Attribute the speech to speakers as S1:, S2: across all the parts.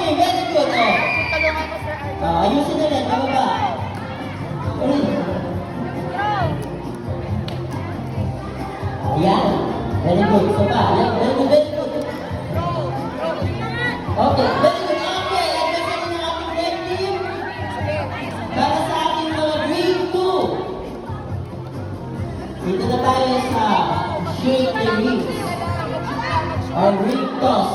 S1: Okay, very good. Ayusin na rin, ano ba? Ayan. Very good. Isa pa. Ayan. Very good, very good. Okay, very good. Okay, adjust na ng ating red team. Para sa ating mga green 2. Dito na tayo sa shake the rings. Or ring toss.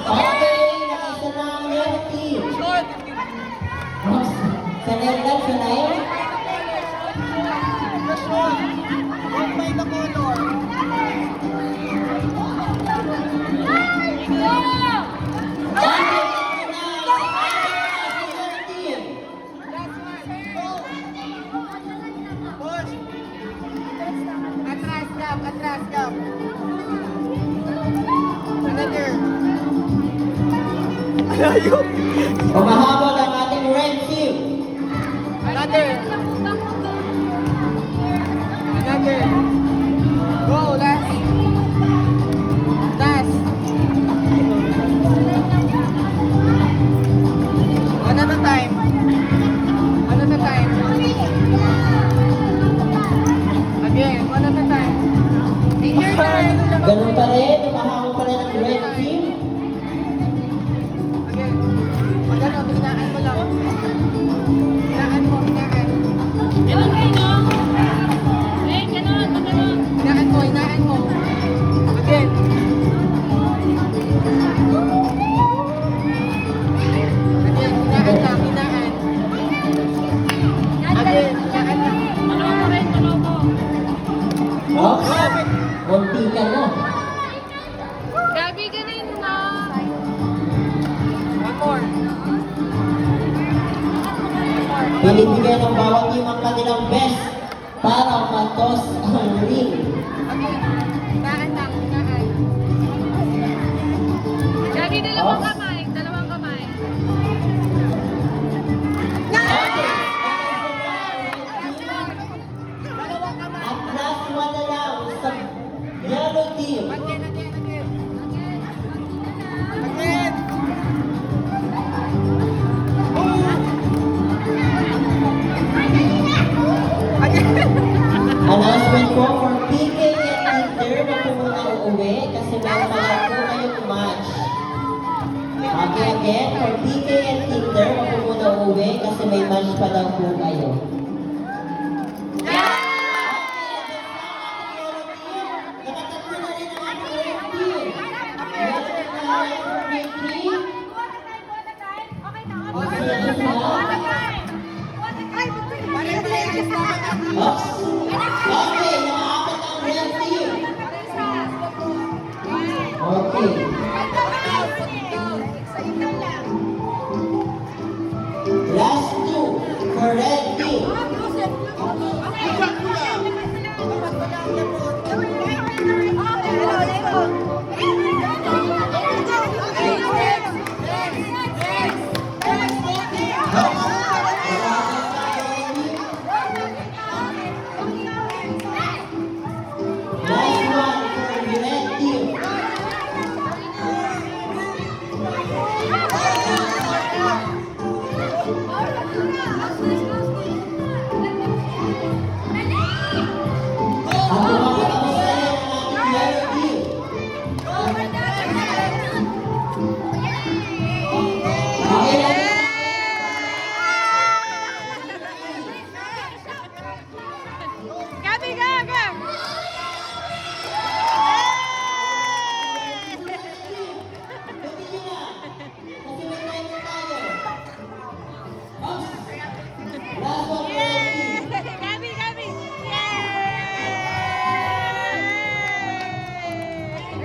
S1: Okay, nakaisa na ang red team. Sanay lang, sanay.
S2: Atras, gap. Another.
S1: Ayaw. Humahabol ang ating red team.
S2: Another. Go, last. One at a time. Again, one at a time.
S1: Ganun pa rin, humahabol pa rin ang red team.
S2: Again. Magano, hinaan mo lang. Hinaan mo. Hinaan mo. Again. Hinaan lang, hinaan. Again, hinaan lang.
S1: Okay. Kunti ka na.
S3: Gabi, ganin na.
S2: One more.
S1: Pinibigyan ng bawat team ang kanilang best para matos ang ring.
S2: Again. Hinaan lang, hinaan.
S3: Gabi, dalawang kamay. Dalawang kamay.
S1: At last one na lang sa yellow team.
S2: Again.
S1: Announcement po for PK and Tinder na po muna uuwi kasi meron pa lang po kayong match. Okay, again, for PK and Tinder na po muna uuwi kasi may match pa daw po kayo. Okay, nakaapat ang red team. Okay. Last two for red